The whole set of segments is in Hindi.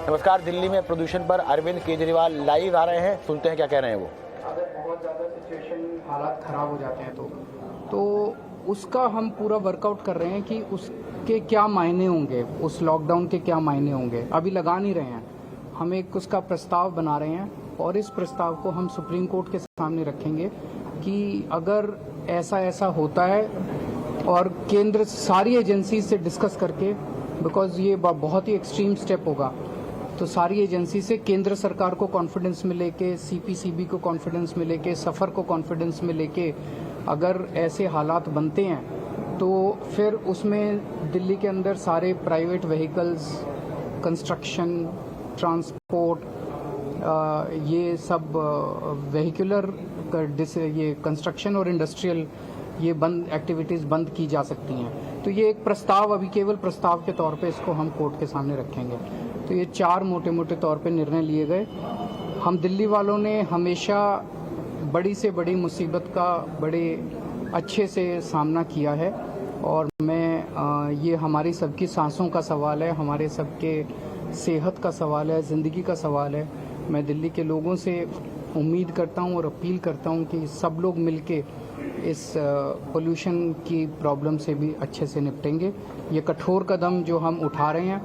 नमस्कार। दिल्ली में प्रदूषण पर अरविंद केजरीवाल लाइव आ रहे हैं, सुनते हैं क्या कह रहे हैं वो। अगर बहुत ज़्यादा सिचुएशन हालात ख़राब हो जाते हैं तो उसका हम पूरा वर्कआउट कर रहे हैं कि उसके क्या मायने होंगे, उस लॉकडाउन के क्या मायने होंगे। अभी लगा नहीं रहे हैं, हम एक उसका प्रस्ताव बना रहे हैं और इस प्रस्ताव को हम सुप्रीम कोर्ट के सामने रखेंगे कि अगर ऐसा ऐसा होता है और केंद्र सारी एजेंसी से डिस्कस करके, बिकॉज ये बहुत ही एक्सट्रीम स्टेप होगा, तो सारी एजेंसी से केंद्र सरकार को कॉन्फिडेंस में लेके, सीपीसीबी को कॉन्फिडेंस में लेके, सफ़र को कॉन्फिडेंस में लेके अगर ऐसे हालात बनते हैं तो फिर उसमें दिल्ली के अंदर सारे प्राइवेट व्हीकल्स, कंस्ट्रक्शन, ट्रांसपोर्ट, ये सब व्हीकुलर, ये कंस्ट्रक्शन और इंडस्ट्रियल, ये बंद एक्टिविटीज़ बंद की जा सकती हैं। तो ये एक प्रस्ताव, अभी केवल प्रस्ताव के तौर पे इसको हम कोर्ट के सामने रखेंगे। तो ये 4 मोटे मोटे तौर पे निर्णय लिए गए। हम दिल्ली वालों ने हमेशा बड़ी से बड़ी मुसीबत का बड़े अच्छे से सामना किया है और ये हमारी सबकी सांसों का सवाल है, हमारे सबके सेहत का सवाल है, ज़िंदगी का सवाल है। मैं दिल्ली के लोगों से उम्मीद करता हूं और अपील करता हूं कि सब लोग मिलके इस पोल्यूशन की प्रॉब्लम से भी अच्छे से निपटेंगे। ये कठोर कदम जो हम उठा रहे हैं,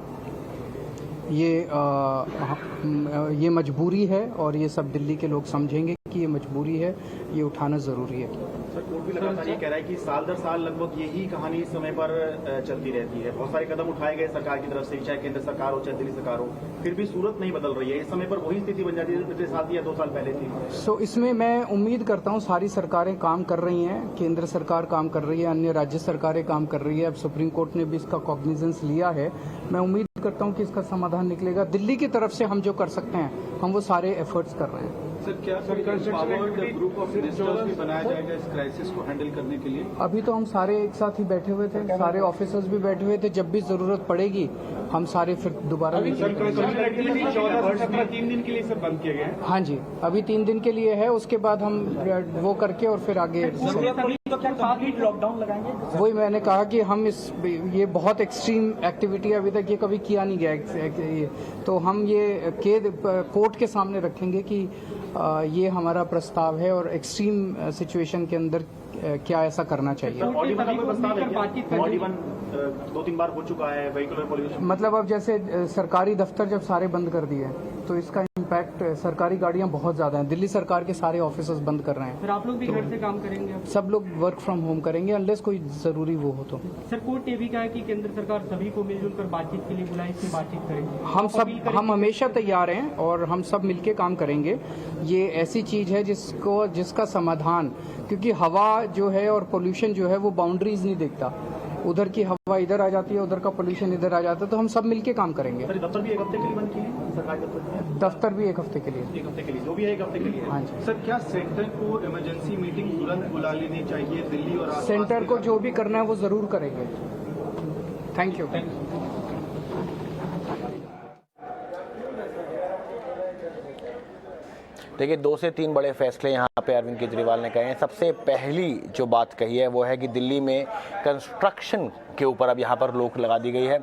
ये मजबूरी है और ये सब दिल्ली के लोग समझेंगे कि ये मजबूरी है, ये उठाना ज़रूरी है। सर, कोर्ट भी लगातार ये कह रहा है कि साल दर साल लगभग यही कहानी इस समय पर चलती रहती है। बहुत सारे कदम उठाए गए सरकार की तरफ से, चाहे केंद्र सरकार हो चाहे दिल्ली सरकार हो, फिर भी सूरत नहीं बदल रही है। इस समय पर वही स्थिति बन जाती है पिछले साल या 2 साल पहले थी। इसमें मैं उम्मीद करता हूँ सारी सरकारें काम कर रही हैं, केंद्र सरकार काम कर रही है, अन्य राज्य सरकारें काम कर रही है। अब सुप्रीम कोर्ट ने भी इसका कॉग्निजेंस लिया है। मैं उम्मीद करता हूँ कि इसका समाधान निकलेगा। दिल्ली की तरफ से हम जो कर सकते हैं हम वो सारे एफर्ट्स कर रहे हैं। सर, क्या ग्रुप ऑफ मिनिस्टर्स भी बनाया जाएगा इस क्राइसिस को हैंडल करने के लिए? अभी तो हम सारे एक साथ ही बैठे हुए थे, सारे ऑफिसर्स भी बैठे हुए थे। जब भी जरूरत पड़ेगी हम सारे फिर दोबारा 3 दिन के लिए सब बंद किए गए। हाँ जी, अभी 3 दिन के लिए है, उसके बाद हम वो करके और फिर आगे लॉकडाउन लगाएंगे। वही मैंने कहा कि हम ये बहुत एक्सट्रीम एक्टिविटी अभी तक ये कभी किया नहीं गया, तो हम ये कोर्ट के सामने रखेंगे कि ये हमारा प्रस्ताव है और एक्सट्रीम सिचुएशन के अंदर क्या ऐसा करना चाहिए। 2-3 बार हो चुका है व्हीकुलर पॉल्यूशन। मतलब अब जैसे सरकारी दफ्तर जब सारे बंद कर दिए तो इसका इम्पैक्ट, सरकारी गाड़ियां बहुत ज्यादा हैं, दिल्ली सरकार के सारे ऑफिसर्स बंद कर रहे हैं। फिर आप लोग भी घर से काम करेंगे? सब लोग वर्क फ्रॉम होम करेंगे अनलेस कोई जरूरी वो हो तो। सर, कोर्ट ने भी कहा है कि केंद्र सरकार सभी को मिलजुल कर बातचीत के लिए बुलाई, इसकी बातचीत करेंगे। हम हमेशा तैयार हैं और हम सब मिलके काम करेंगे। ये ऐसी चीज है जिसका समाधान, क्योंकि हवा जो है और पोल्यूशन जो है वो बाउंड्रीज नहीं देखता, उधर की हवा इधर आ जाती है, उधर का पोल्यूशन इधर आ जाता है, तो हम सब मिलके काम करेंगे। दफ्तर भी 1 हफ्ते के लिए बंद किए, सरकारी दफ्तर भी 1 हफ्ते के लिए। 1 हफ्ते के लिए, जो भी है 1 हफ्ते के लिए। हाँ जी। सर, क्या सेंटर को इमरजेंसी मीटिंग तुरंत बुला लेनी चाहिए दिल्ली और सेंटर को जो भी करना है वो जरूर करेंगे। Thank you. देखिए, 2 से 3 बड़े फैसले यहाँ पे अरविंद केजरीवाल ने कहे हैं। सबसे पहली जो बात कही है वो है कि दिल्ली में कंस्ट्रक्शन के ऊपर अब यहाँ पर रोक लगा दी गई है।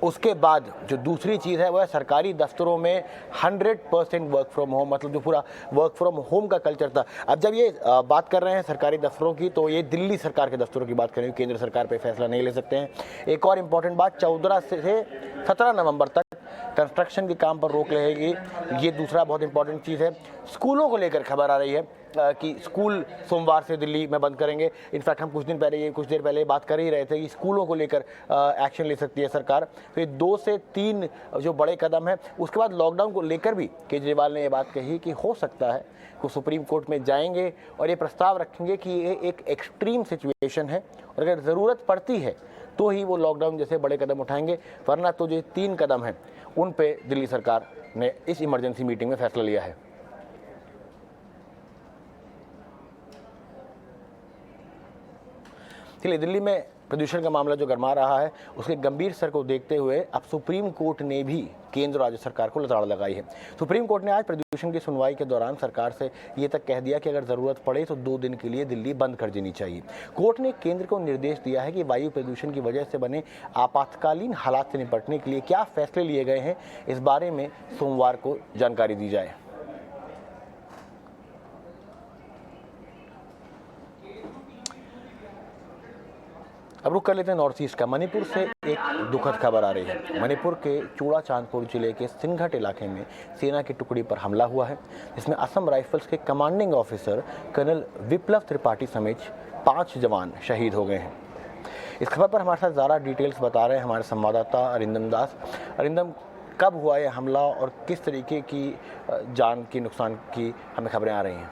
उसके बाद जो दूसरी चीज़ है वो है सरकारी दफ्तरों में 100% वर्क फ्रॉम होम, मतलब जो पूरा वर्क फ्रॉम होम का कल्चर था। अब जब ये बात कर रहे हैं सरकारी दफ्तरों की, तो ये दिल्ली सरकार के दफ्तरों की बात करें, केंद्र सरकार पर फैसला नहीं ले सकते हैं। एक और इम्पॉर्टेंट बात, 14 से 17 नवंबर तक कंस्ट्रक्शन के काम पर रोक रहेगी। ये दूसरा बहुत इंपॉर्टेंट चीज़ है। स्कूलों को लेकर खबर आ रही है कि स्कूल सोमवार से दिल्ली में बंद करेंगे। इनफैक्ट हम कुछ देर पहले बात कर ही रहे थे कि स्कूलों को लेकर एक्शन ले सकती है सरकार। तो ये 2 से 3 जो बड़े कदम हैं। उसके बाद लॉकडाउन को लेकर भी केजरीवाल ने ये बात कही कि हो सकता है वो सुप्रीम कोर्ट में जाएंगे और ये प्रस्ताव रखेंगे कि ये एक एक्सट्रीम सिचुएशन है और अगर ज़रूरत पड़ती है तो ही वो लॉकडाउन जैसे बड़े कदम उठाएंगे, वरना तो जो 3 कदम हैं उन पे दिल्ली सरकार ने इस इमरजेंसी मीटिंग में फैसला लिया है। चलिए, दिल्ली में प्रदूषण का मामला जो गरमा रहा है उसके गंभीर स्तर को देखते हुए अब सुप्रीम कोर्ट ने भी केंद्र और राज्य सरकार को लताड़ लगाई है। सुप्रीम कोर्ट ने आज प्रदूषण की सुनवाई के दौरान सरकार से ये तक कह दिया कि अगर ज़रूरत पड़े तो 2 दिन के लिए दिल्ली बंद कर देनी चाहिए। कोर्ट ने केंद्र को निर्देश दिया है कि वायु प्रदूषण की वजह से बने आपातकालीन हालात से निपटने के लिए क्या फैसले लिए गए हैं, इस बारे में सोमवार को जानकारी दी जाए। अब रुक कर लेते हैं नॉर्थ ईस्ट का। मणिपुर से एक दुखद खबर आ रही है। मणिपुर के चूड़ाचांदपुर जिले के सिंघट इलाके में सेना की टुकड़ी पर हमला हुआ है, जिसमें असम राइफल्स के कमांडिंग ऑफिसर कर्नल विप्लव त्रिपाठी समेत 5 जवान शहीद हो गए हैं। इस खबर पर हमारे साथ ज़्यादा डिटेल्स बता रहे हैं हमारे संवाददाता अरिंदम दास। अरिंदम, कब हुआ यह हमला और किस तरीके की जान की नुकसान की हमें खबरें आ रही हैं?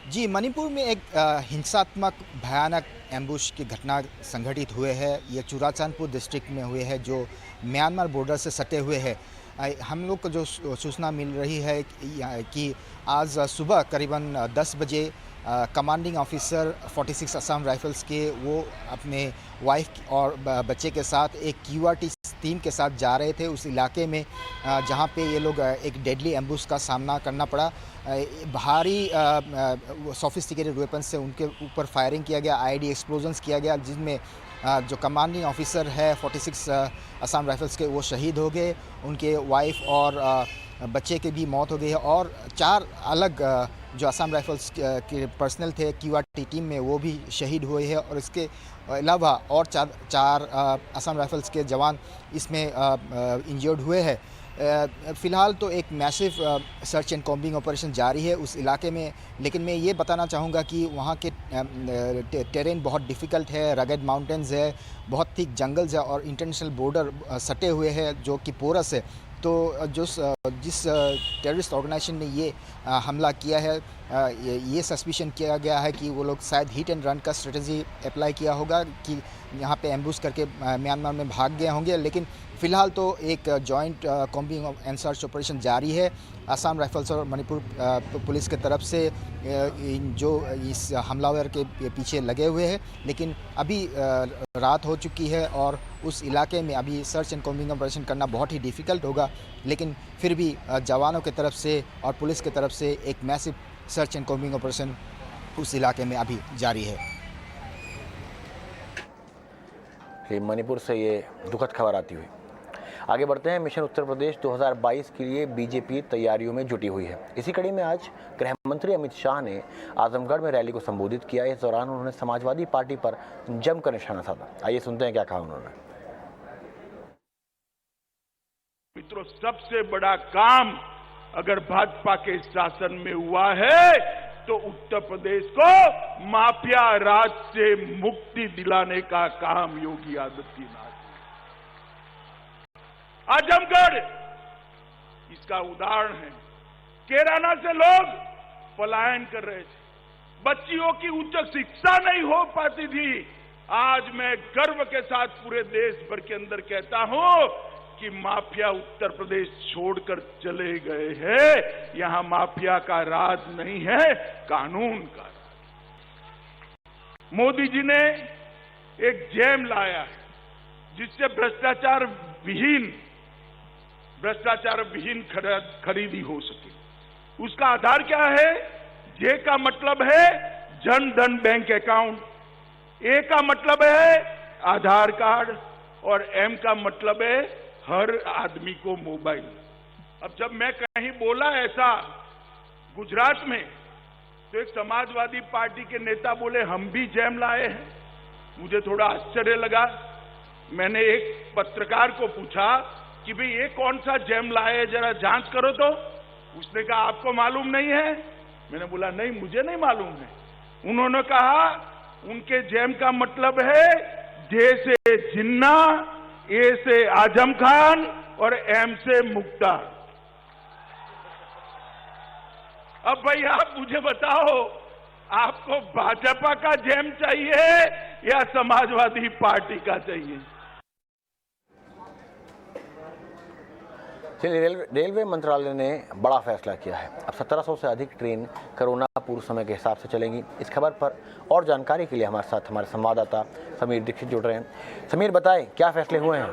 जी, मणिपुर में एक हिंसात्मक भयानक एम्बुश की घटना संघटित हुए है। ये चूड़ाचांदपुर डिस्ट्रिक्ट में हुए है जो म्यांमार बॉर्डर से सटे हुए है। हम लोग को जो सूचना मिल रही है कि आज सुबह करीबन 10 बजे कमांडिंग ऑफिसर 46 असम राइफल्स के वो अपने वाइफ और बच्चे के साथ एक QRT टीम के साथ जा रहे थे उस इलाके में जहाँ पे ये लोग एक डेडली एम्बुश का सामना करना पड़ा। भारी सोफिस्टिकेटेड वेपन्स से उनके ऊपर फायरिंग किया गया, IED एक्सप्लोजन्स किया गया, जिसमें जो कमांडिंग ऑफिसर है 46 असम राइफल्स के वो शहीद हो गए, उनके वाइफ और बच्चे की भी मौत हो गई है और 4 अलग जो असम राइफल्स के पर्सनल थे QRT टीम में वो भी शहीद हुए हैं और इसके अलावा और चार असम राइफल्स के जवान इसमें इंजर्ड हुए हैं। फ़िलहाल तो एक massive search and combing operation जारी है उस इलाके में, लेकिन मैं ये बताना चाहूँगा कि वहाँ के टेरेन बहुत डिफ़िकल्ट है, रगड माउंटेन्स है, बहुत थिक जंगल्स है और इंटरनेशनल बॉर्डर सटे हुए हैं जो कि पोरस है। तो जिस टेररिस्ट ऑर्गेनाइजेशन ने ये हमला किया है, ये सस्पिशन किया गया है कि वो लोग शायद हिट एंड रन का स्ट्रेटजी अप्लाई किया होगा कि यहाँ पे एम्बुश करके म्यांमार में भाग गए होंगे। लेकिन फ़िलहाल तो एक joint combing and search operation जारी है असम राइफल्स और मणिपुर पुलिस की तरफ से, जो इस हमलावर के पीछे लगे हुए हैं। लेकिन अभी रात हो चुकी है और उस इलाके में अभी सर्च एंड कॉम्बिंग ऑपरेशन करना बहुत ही डिफ़िकल्ट होगा, लेकिन फिर भी जवानों की तरफ से और पुलिस की तरफ से एक massive search and combing operation उस इलाके में अभी जारी है। मणिपुर से ये दुखद खबर आती हुई आगे बढ़ते हैं। मिशन उत्तर प्रदेश 2022 के लिए बीजेपी तैयारियों में जुटी हुई है। इसी कड़ी में आज गृह मंत्री अमित शाह ने आजमगढ़ में रैली को संबोधित किया। इस दौरान उन्होंने समाजवादी पार्टी पर जमकर निशाना साधा। आइए सुनते हैं क्या कहा उन्होंने। मित्रों, सबसे बड़ा काम अगर भाजपा के शासन में हुआ है तो उत्तर प्रदेश को माफिया राज से मुक्ति दिलाने का काम योगी आदित्यनाथ। आजमगढ़ इसका उदाहरण है। कैराना से लोग पलायन कर रहे थे, बच्चियों की उच्च शिक्षा नहीं हो पाती थी। आज मैं गर्व के साथ पूरे देश भर के अंदर कहता हूं कि माफिया उत्तर प्रदेश छोड़कर चले गए हैं। यहां माफिया का राज नहीं है, कानून का राज। मोदी जी ने एक जैम लाया है जिससे भ्रष्टाचार विहीन खरीदी हो सके। उसका आधार क्या है? जे का मतलब है जन धन बैंक अकाउंट, ए का मतलब है आधार कार्ड और एम का मतलब है हर आदमी को मोबाइल। अब जब मैं कहीं बोला ऐसा गुजरात में, तो एक समाजवादी पार्टी के नेता बोले हम भी जैम लाए हैं। मुझे थोड़ा आश्चर्य लगा। मैंने एक पत्रकार को पूछा कि भाई ये कौन सा जैम लाए, जरा जांच करो तो। उसने कहा आपको मालूम नहीं है? मैंने बोला नहीं, मुझे नहीं मालूम है। उन्होंने कहा उनके जैम का मतलब है जे से जिन्ना, ए से आजम खान और एम से मुख्तार। अब भाई आप मुझे बताओ, आपको भाजपा का जैम चाहिए या समाजवादी पार्टी का चाहिए? चलिए, रेलवे मंत्रालय ने बड़ा फैसला किया है। अब 1700 से अधिक ट्रेन कोरोना पूर्व समय के हिसाब से चलेंगी। इस खबर पर और जानकारी के लिए हमारे साथ हमारे संवाददाता समीर दीक्षित जुड़ रहे हैं। समीर, बताएं क्या फैसले हुए हैं?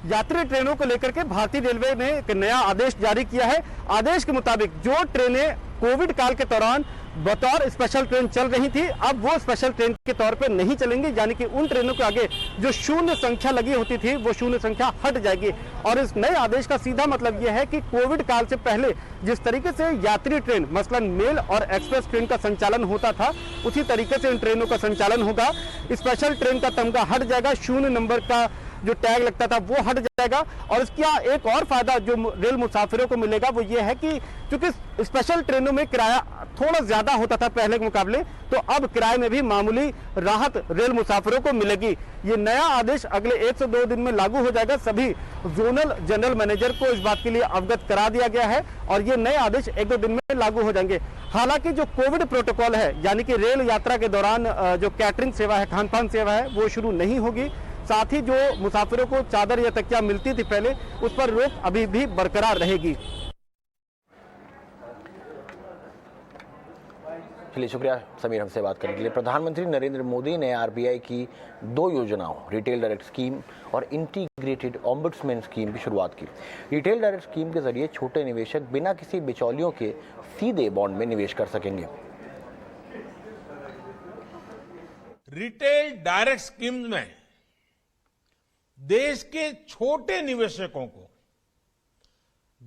यात्री ट्रेनों को लेकर के भारतीय रेलवे ने एक नया आदेश जारी किया है। आदेश के मुताबिक जो ट्रेनें कोविड काल के दौरान बतौर स्पेशल ट्रेन चल रही थी, अब वो स्पेशल ट्रेन के तौर पे नहीं चलेंगी, यानी कि उन ट्रेनों के आगे जो शून्य संख्या लगी होती थी वो शून्य संख्या हट जाएगी। और इस नए आदेश का सीधा मतलब यह है कि कोविड काल से पहले जिस तरीके से यात्री ट्रेन मसलन मेल और एक्सप्रेस ट्रेन का संचालन होता था, उसी तरीके से इन ट्रेनों का संचालन होगा। स्पेशल ट्रेन का तमगा हट जाएगा, शून्य नंबर का जो टैग लगता था वो हट जाएगा। और इसका एक और फायदा जो रेल मुसाफिरों को मिलेगा वो ये है कि क्योंकि स्पेशल ट्रेनों में किराया थोड़ा ज्यादा होता था पहले के मुकाबले, तो अब किराए में भी मामूली राहत रेल मुसाफिरों को मिलेगी। ये नया आदेश अगले 1 से 2 दिन में लागू हो जाएगा। सभी जोनल जनरल मैनेजर को इस बात के लिए अवगत करा दिया गया है और ये नए आदेश 1-2 दिन में लागू हो जाएंगे। हालांकि जो कोविड प्रोटोकॉल है, यानी कि रेल यात्रा के दौरान जो कैटरिंग सेवा है, खान पान सेवा है, वो शुरू नहीं होगी। साथ ही जो मुसाफिरों को चादर या तकिया मिलती थी पहले, उस पर रोक अभी भी बरकरार रहेगी। चलिए, शुक्रिया समीर हमसे बात करने के लिए। प्रधानमंत्री नरेंद्र मोदी ने आरबीआई की 2 योजनाओं, रिटेल डायरेक्ट स्कीम और इंटीग्रेटेड ऑम्बुड्समैन स्कीम की शुरुआत की। रिटेल डायरेक्ट स्कीम के जरिए छोटे निवेशक बिना किसी बिचौलियों के सीधे बॉन्ड में निवेश कर सकेंगे। रिटेल डायरेक्ट स्कीम में देश के छोटे निवेशकों को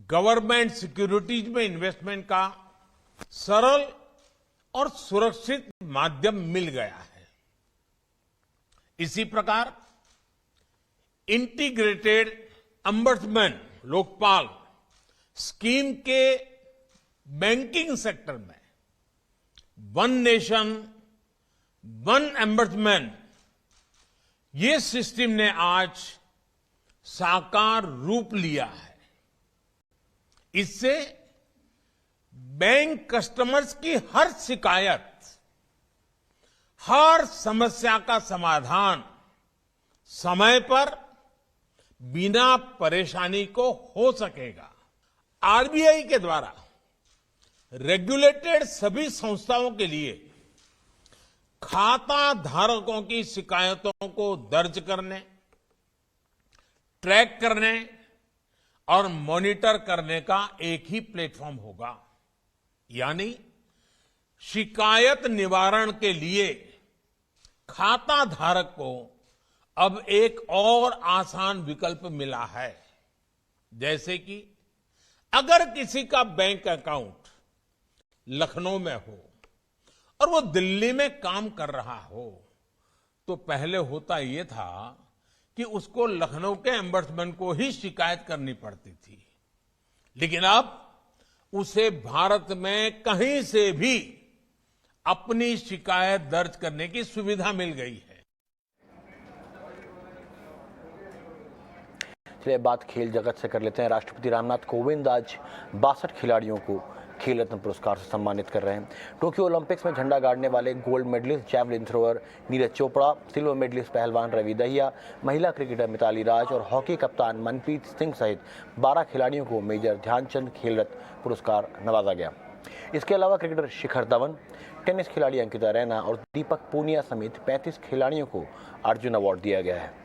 गवर्नमेंट सिक्योरिटीज में इन्वेस्टमेंट का सरल और सुरक्षित माध्यम मिल गया है। इसी प्रकार इंटीग्रेटेड ऑम्बुड्समैन लोकपाल स्कीम के बैंकिंग सेक्टर में वन नेशन वन ऑम्बुड्समैन ये सिस्टम ने आज साकार रूप लिया है। इससे बैंक कस्टमर्स की हर शिकायत, हर समस्या का समाधान समय पर बिना परेशानी को हो सकेगा। आरबीआई के द्वारा रेगुलेटेड सभी संस्थाओं के लिए खाता धारकों की शिकायतों को दर्ज करने, ट्रैक करने और मॉनिटर करने का एक ही प्लेटफॉर्म होगा। यानी शिकायत निवारण के लिए खाता धारक को अब एक और आसान विकल्प मिला है। जैसे कि अगर किसी का बैंक अकाउंट लखनऊ में हो और वो दिल्ली में काम कर रहा हो, तो पहले होता ये था कि उसको लखनऊ के ऑम्बुड्समैन को ही शिकायत करनी पड़ती थी, लेकिन अब उसे भारत में कहीं से भी अपनी शिकायत दर्ज करने की सुविधा मिल गई है। चलिए, बात खेल जगत से कर लेते हैं। राष्ट्रपति रामनाथ कोविंद आज 62 खिलाड़ियों को खेल रत्न पुरस्कार से सम्मानित कर रहे हैं। टोक्यो ओलंपिक्स में झंडा गाड़ने वाले gold medalist javelin thrower Neeraj Chopra, silver medalist पहलवान रवि दहिया, महिला क्रिकेटर मिताली राज और हॉकी कप्तान मनप्रीत सिंह सहित 12 खिलाड़ियों को मेजर ध्यानचंद खेल रत्न पुरस्कार नवाजा गया। इसके अलावा क्रिकेटर शिखर धवन, टेनिस खिलाड़ी अंकिता रैना और दीपक पूनिया समेत 35 खिलाड़ियों को अर्जुन अवार्ड दिया गया है।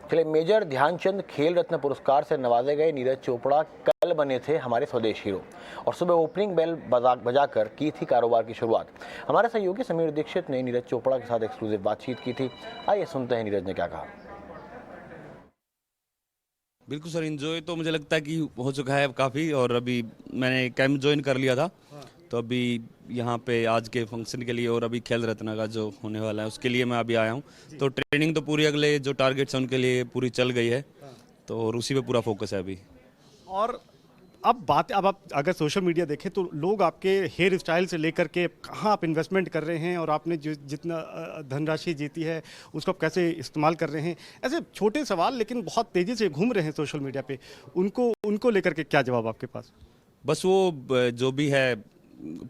चलिए, मेजर ध्यानचंद खेल रत्न पुरस्कार से नवाजे गए नीरज चोपड़ा कल बने थे हमारे स्वदेश हीरो और सुबह ओपनिंग बेल बजाकर की थी कारोबार की शुरुआत। हमारे सहयोगी समीर दीक्षित ने नीरज चोपड़ा के साथ एक्सक्लूसिव बातचीत की थी। आइए सुनते हैं नीरज ने क्या कहा। बिल्कुल सर, एंजॉय तो मुझे लगता है कि हो चुका है काफ़ी, और अभी मैंने कैंप ज्वाइन कर लिया था, तो अभी यहाँ पे आज के फंक्शन के लिए और अभी खेल रत्न का जो होने वाला है उसके लिए मैं अभी आया हूँ। तो ट्रेनिंग तो पूरी अगले जो टारगेट्स हैं उनके लिए पूरी चल गई है, तो और उसी पे पूरा फोकस है अभी। और अब आप अगर सोशल मीडिया देखें तो लोग आपके हेयर स्टाइल से लेकर के कहाँ आप इन्वेस्टमेंट कर रहे हैं और आपने जितना धनराशि जीती है उसको आप कैसे इस्तेमाल कर रहे हैं, ऐसे छोटे सवाल लेकिन बहुत तेज़ी से घूम रहे हैं सोशल मीडिया पे, उनको लेकर के क्या जवाब आपके पास? बस वो जो भी है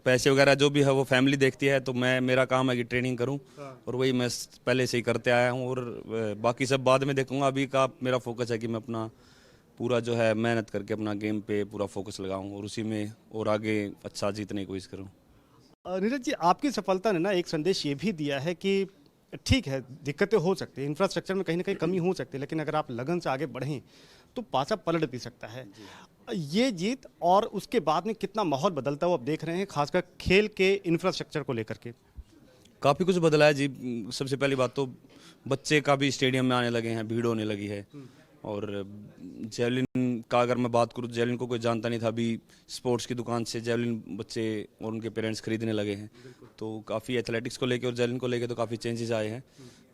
पैसे वगैरह जो भी है वो फैमिली देखती है, तो मेरा काम है कि ट्रेनिंग करूं और वही मैं पहले से ही करते आया हूं और बाकी सब बाद में देखूंगा। अभी का मेरा फोकस है कि मैं अपना पूरा जो है मेहनत करके अपना गेम पे पूरा फोकस लगाऊं और उसी में और आगे अच्छा जीतने की कोशिश करूं। नीरज जी, आपकी सफलता ने ना एक संदेश ये भी दिया है कि ठीक है, दिक्कतें हो सकती हैं, इंफ्रास्ट्रक्चर में कहीं ना कहीं कमी हो सकती है, लेकिन अगर आप लगन से आगे बढ़ें तो पासा पलट भी सकता है। ये जीत और उसके बाद में कितना माहौल बदलता हुआ आप देख रहे हैं, खासकर खेल के इंफ्रास्ट्रक्चर को लेकर के? काफ़ी कुछ बदला है जी। सबसे पहली बात तो बच्चे काफ़ी स्टेडियम में आने लगे हैं, भीड़ होने लगी है। और जेवलिन का अगर मैं बात करूँ, जेवलिन को कोई जानता नहीं था, अभी स्पोर्ट्स की दुकान से जेवलिन बच्चे और उनके पेरेंट्स खरीदने लगे हैं। तो काफ़ी एथलेटिक्स को लेके और जेवलिन को लेके तो काफ़ी चेंजेस आए हैं।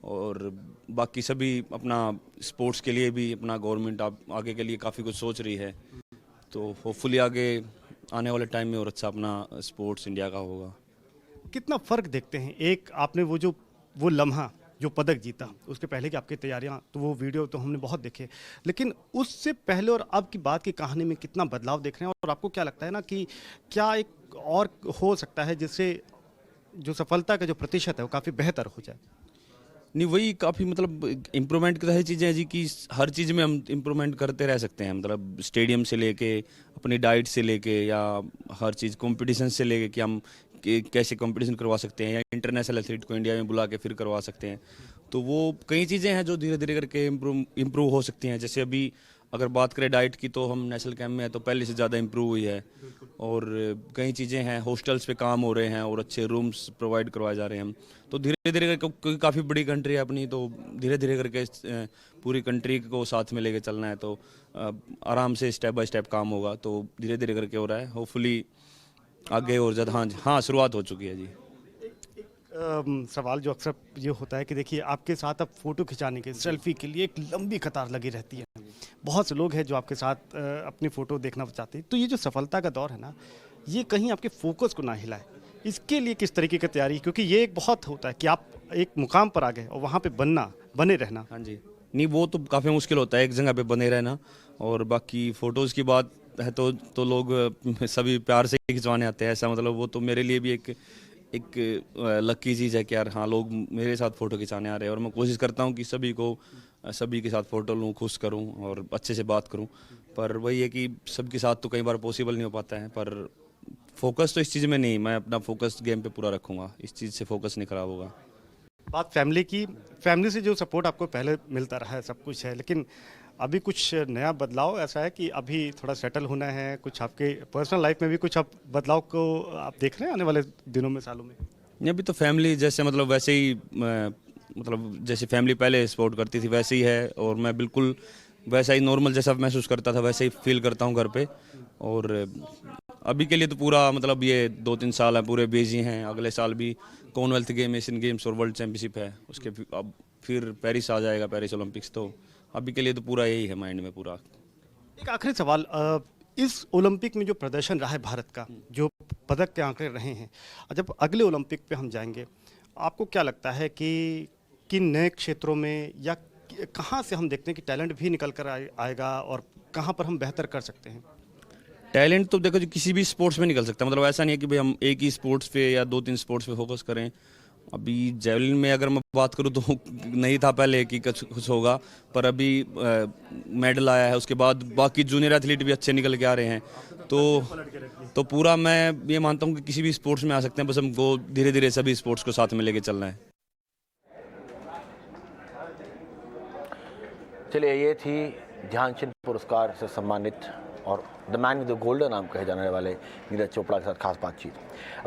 और बाकी सभी अपना स्पोर्ट्स के लिए भी अपना गवर्नमेंट आगे के लिए काफ़ी कुछ सोच रही है। तो होपफुली आगे आने वाले टाइम में और अच्छा अपना स्पोर्ट्स इंडिया का होगा। कितना फ़र्क देखते हैं? एक आपने वो लम्हा जो पदक जीता, उसके पहले की आपकी तैयारियां, तो वो वीडियो तो हमने बहुत देखे, लेकिन उससे पहले और अब की बात की कहानी में कितना बदलाव देख रहे हैं? और आपको क्या लगता है ना कि क्या एक और हो सकता है जिससे जो सफलता का जो प्रतिशत है वो काफ़ी बेहतर हो जाए? नहीं, वही काफ़ी मतलब इम्प्रूवमेंट की तरह चीज़ें हैं जी कि हर चीज़ में हम इम्प्रूवमेंट करते रह सकते हैं। मतलब स्टेडियम से लेके अपनी डाइट से लेके या हर चीज़ कंपटीशन से लेके कि हम कैसे कंपटीशन करवा सकते हैं या इंटरनेशनल एथलीट को इंडिया में बुला के फिर करवा सकते हैं। तो वो कई चीज़ें हैं जो धीरे धीरे करके इम्प्रूव हो सकती हैं। जैसे अभी अगर बात करें डाइट की, तो हम नेशनल कैंप में है तो पहले से ज़्यादा इम्प्रूव हुई है। और कई चीज़ें हैं, हॉस्टल्स पे काम हो रहे हैं और अच्छे रूम्स प्रोवाइड करवाए जा रहे हैं हम। तो धीरे धीरे करके काफ़ी बड़ी कंट्री है अपनी, तो धीरे धीरे करके पूरी कंट्री को साथ में लेके चलना है। तो आराम से स्टेप बाय स्टेप काम होगा, तो धीरे धीरे करके हो रहा है। होपफुली आगे और ज़्यादा हाँ शुरुआत हो चुकी है जी। सवाल जो अक्सर ये होता है कि देखिए, आपके साथ अब फ़ोटो खिंचाने के, सेल्फी के लिए एक लंबी कतार लगी रहती है। बहुत से लोग हैं जो आपके साथ अपनी फ़ोटो देखना चाहते हैं। तो ये जो सफलता का दौर है ना, ये कहीं आपके फोकस को ना हिलाए, इसके लिए किस तरीके की तैयारी? क्योंकि ये एक बहुत होता है कि आप एक मुकाम पर आ गए और वहाँ पे बने रहना। हाँ जी, नहीं वो तो काफ़ी मुश्किल होता है एक जगह पे बने रहना। और बाकी फ़ोटोज़ की बात है तो लोग सभी प्यार से खिंचवाने आते हैं, ऐसा मतलब वो तो मेरे लिए भी एक लकी चीज़ है कि यार हाँ, लोग मेरे साथ फ़ोटो खिंचाने आ रहे हैं। और मैं कोशिश करता हूँ कि सभी के साथ फ़ोटो लूँ, खुश करूँ और अच्छे से बात करूँ। पर वही है कि सबके साथ तो कई बार पॉसिबल नहीं हो पाता है। पर फोकस तो इस चीज़ में नहीं, मैं अपना फोकस गेम पे पूरा रखूँगा, इस चीज़ से फोकस नहीं खराब होगा। बात फैमिली की, फैमिली से जो सपोर्ट आपको पहले मिलता रहा है, सब कुछ है, लेकिन अभी कुछ नया बदलाव ऐसा है कि अभी थोड़ा सेटल होना है, कुछ आपके पर्सनल लाइफ में भी कुछ आप बदलाव को आप देख रहे हैं आने वाले दिनों में, सालों में? नहीं, अभी तो फैमिली जैसे मतलब वैसे ही मतलब जैसे फैमिली पहले सपोर्ट करती थी वैसे ही है। और मैं बिल्कुल वैसा ही नॉर्मल जैसा महसूस करता था वैसे ही फील करता हूँ घर पे। और अभी के लिए तो पूरा मतलब ये 2-3 साल है पूरे बिजी हैं। अगले साल भी कॉमनवेल्थ गेम, एशियन गेम्स और वर्ल्ड चैंपियनशिप है, उसके अब फिर पेरिस आ जाएगा, पेरिस ओलंपिक्स। तो अभी के लिए तो पूरा यही है माइंड में पूरा। एक आखिरी सवाल, इस ओलंपिक में जो प्रदर्शन रहा है भारत का, जो पदक के आंकड़े रहे हैं, जब अगले ओलंपिक पे हम जाएंगे, आपको क्या लगता है कि किन नए क्षेत्रों में या कहाँ से हम देखते हैं कि टैलेंट भी निकल कर आएगा और कहाँ पर हम बेहतर कर सकते हैं? टैलेंट तो देखो जी किसी भी स्पोर्ट्स में निकल सकता है। मतलब ऐसा नहीं है कि भाई हम एक ही स्पोर्ट्स पे या 2-3 स्पोर्ट्स पे फोकस करें। अभी जेवलिन में अगर मैं बात करूं तो नहीं था पहले कि कुछ होगा, पर अभी मेडल आया है। उसके बाद बाकी जूनियर एथलीट भी अच्छे निकल के आ रहे हैं। तो पूरा मैं ये मानता हूं कि किसी भी स्पोर्ट्स में आ सकते हैं, बस हमको धीरे धीरे सभी स्पोर्ट्स को साथ में लेके चलना है। चलिए, ये थी ध्यानचंद पुरस्कार से सम्मानित और the man with the golden नाम कहे जाने वाले नीरज चोपड़ा के साथ खास बातचीत।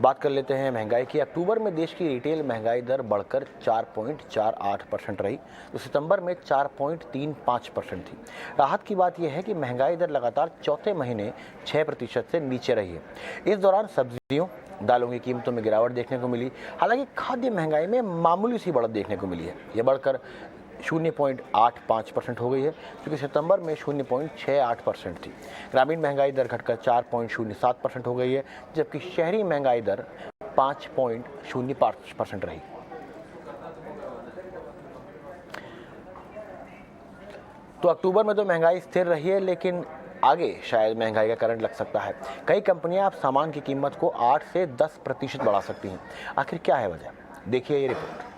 बात कर लेते हैं महंगाई की। अक्टूबर में देश की रिटेल महंगाई दर बढ़कर 4.48% रही, तो सितंबर में 4.35% थी। राहत की बात यह है कि महंगाई दर लगातार चौथे महीने 6% से नीचे रही है। इस दौरान सब्जियों, दालों की कीमतों में गिरावट देखने को मिली। हालांकि खाद्य महंगाई में मामूली सी बढ़त देखने को मिली है। यह बढ़कर 0.85% हो गई है, क्योंकि सितंबर में 0.68% थी। ग्रामीण महंगाई दर घटकर 4.07% हो गई है, जबकि शहरी महंगाई दर 5.05% रही। तो अक्टूबर में तो महंगाई स्थिर रही है, लेकिन आगे शायद महंगाई का करंट लग सकता है। कई कंपनियां अब सामान की कीमत को 8 से 10% बढ़ा सकती हैं। आखिर क्या है वजह? देखिए ये रिपोर्ट।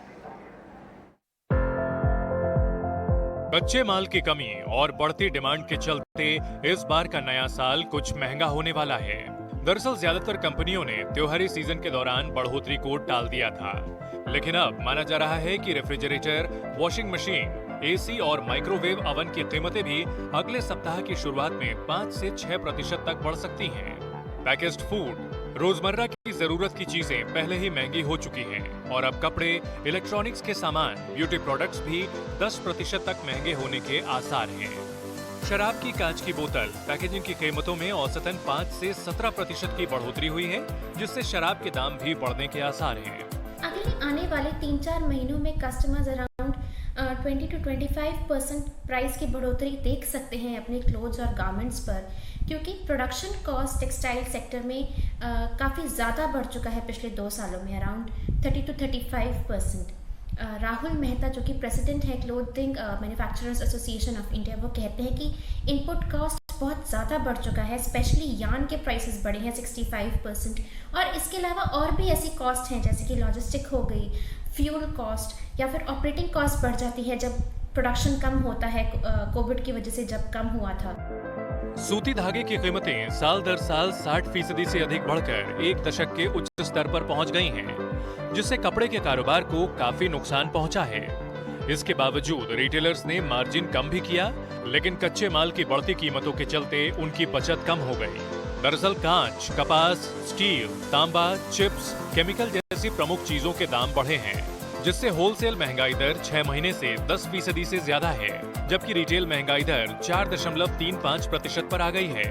कच्चे माल की कमी और बढ़ती डिमांड के चलते इस बार का नया साल कुछ महंगा होने वाला है। दरअसल ज्यादातर कंपनियों ने त्योहारी सीजन के दौरान बढ़ोतरी को टाल दिया था, लेकिन अब माना जा रहा है कि रेफ्रिजरेटर, वॉशिंग मशीन, एसी और माइक्रोवेव अवन की कीमतें भी अगले सप्ताह की शुरुआत में 5 से 6% तक बढ़ सकती हैं। पैकेज्ड फूड, रोजमर्रा की जरूरत की चीजें पहले ही महंगी हो चुकी हैं और अब कपड़े, इलेक्ट्रॉनिक्स के सामान, ब्यूटी प्रोडक्ट्स भी 10% तक महंगे होने के आसार हैं। शराब की कांच की बोतल, पैकेजिंग की कीमतों में औसतन 5 से 17% की बढ़ोतरी हुई है, जिससे शराब के दाम भी बढ़ने के आसार हैं। अगले आने वाले 3-4 महीनों में कस्टमर्स अराउंड 20 to 25% प्राइस की बढ़ोतरी देख सकते हैं अपने क्लोथ्स और गारमेंट्स पर, क्योंकि प्रोडक्शन कॉस्ट टेक्सटाइल सेक्टर में काफ़ी ज़्यादा बढ़ चुका है पिछले 2 सालों में, अराउंड 30 to 35%। राहुल मेहता जो कि प्रेसिडेंट है clothing manufacturers association of India, वो कहते हैं कि इनपुट कॉस्ट बहुत ज़्यादा बढ़ चुका है, स्पेशली यार्न के प्राइसेस बढ़े हैं 65%। और इसके अलावा और भी ऐसी कॉस्ट हैं जैसे कि लॉजिस्टिक हो गई, फ्यूल कॉस्ट या फिर ऑपरेटिंग कॉस्ट बढ़ जाती है जब प्रोडक्शन कम होता है, कोविड की वजह से जब कम हुआ था। सूती धागे की कीमतें साल दर साल 60% से अधिक बढ़कर 1 दशक के उच्च स्तर पर पहुंच गई हैं, जिससे कपड़े के कारोबार को काफी नुकसान पहुंचा है। इसके बावजूद रिटेलर्स ने मार्जिन कम भी किया, लेकिन कच्चे माल की बढ़ती कीमतों के चलते उनकी बचत कम हो गई। दरअसल कांच, कपास, स्टील, तांबा, चिप्स, केमिकल जैसी प्रमुख चीजों के दाम बढ़े हैं, जिससे होलसेल महंगाई दर 6 महीने से 10% से ज्यादा है, जबकि रिटेल महंगाई दर 4.35% पर आ गई है।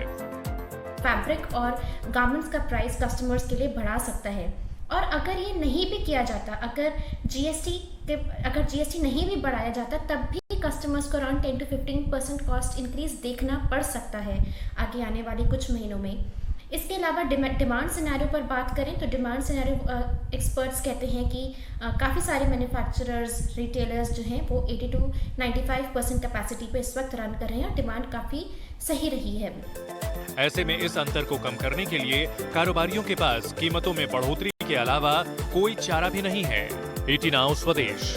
फैब्रिक और गारमेंट्स का प्राइस कस्टमर्स के लिए बढ़ा सकता है, और अगर ये नहीं भी किया जाता, अगर जीएसटी नहीं भी बढ़ाया जाता, तब भी कस्टमर्स को अराउंड 10 to 15% कॉस्ट इंक्रीज देखना पड़ सकता है आगे आने वाले कुछ महीनों में। इसके अलावा डिमांड सिनेरियो पर बात करें तो डिमांड सिनेरियो एक्सपर्ट्स कहते हैं कि काफ़ी सारे मैन्युफैक्चरर्स, रिटेलर्स जो हैं वो 80 to 95% कैपेसिटी पे इस वक्त रन कर रहे हैं और डिमांड काफ़ी सही रही है। ऐसे में इस अंतर को कम करने के लिए कारोबारियों के पास कीमतों में बढ़ोतरी के अलावा कोई चारा भी नहीं है। ET Now स्वदेश।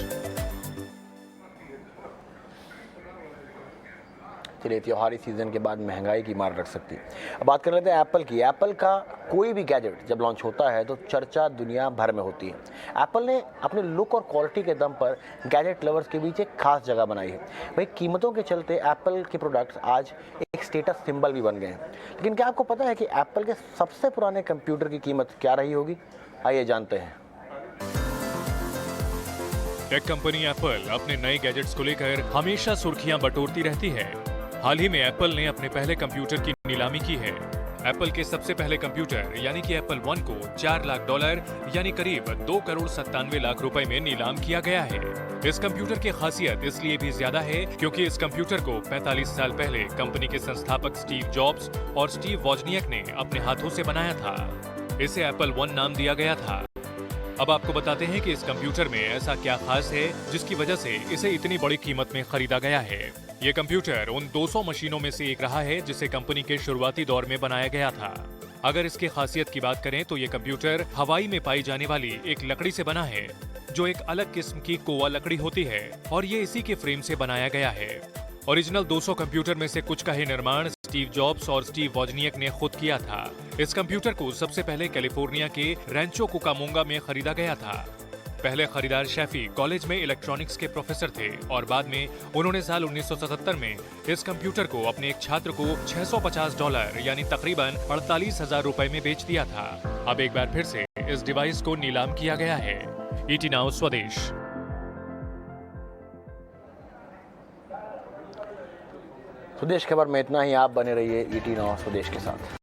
चलिए, त्योहारी सीजन के बाद महंगाई की मार रख सकती है। अब बात कर लेते हैं एप्पल की। एप्पल का कोई भी गैजेट जब लॉन्च होता है तो चर्चा दुनिया भर में होती है। एप्पल ने अपने लुक और क्वालिटी के दम पर गैजेट लवर्स के बीच एक खास जगह बनाई है। वही कीमतों के चलते एप्पल के प्रोडक्ट्स आज एक स्टेटस सिंबल भी बन गए हैं। लेकिन क्या आपको पता है कि एप्पल के सबसे पुराने कंप्यूटर की कीमत क्या रही होगी? आइए जानते हैं। टेक कंपनी एप्पल अपने नए गैजेट्स को लेकर हमेशा सुर्खियां बटोरती रहती है। हाल ही में एप्पल ने अपने पहले कंप्यूटर की नीलामी की है। एप्पल के सबसे पहले कंप्यूटर यानी कि एप्पल वन को $4 लाख यानी करीब 2,97,00,000 रुपए में नीलाम किया गया है। इस कंप्यूटर की खासियत इसलिए भी ज्यादा है क्योंकि इस कंप्यूटर को 45 साल पहले कंपनी के संस्थापक स्टीव जॉब्स और स्टीव वॉजनियक ने अपने हाथों से बनाया था। इसे एप्पल वन नाम दिया गया था। अब आपको बताते हैं कि इस कंप्यूटर में ऐसा क्या खास है जिसकी वजह से इसे इतनी बड़ी कीमत में खरीदा गया है। ये कंप्यूटर उन 200 मशीनों में से एक रहा है जिसे कंपनी के शुरुआती दौर में बनाया गया था। अगर इसकी खासियत की बात करें तो ये कंप्यूटर हवाई में पाई जाने वाली एक लकड़ी से बना है, जो एक अलग किस्म की कोवा लकड़ी होती है, और ये इसी के फ्रेम से बनाया गया है। ओरिजिनल 200 कंप्यूटर में से कुछ का ही निर्माण स्टीव जॉब्स और स्टीव वॉजनियक ने खुद किया था। इस कंप्यूटर को सबसे पहले कैलिफोर्निया के रैंचो कुकामोंगा में खरीदा गया था। पहले खरीदार शैफी कॉलेज में इलेक्ट्रॉनिक्स के प्रोफेसर थे और बाद में उन्होंने साल 1977 में इस कंप्यूटर को अपने एक छात्र को $650 यानी तकरीबन 48,000 रुपए में बेच दिया था। अब एक बार फिर से इस डिवाइस को नीलाम किया गया है। ET Now स्वदेश। स्वदेश खबर में इतना ही। आप बने रहिए ET Now स्वदेश के साथ।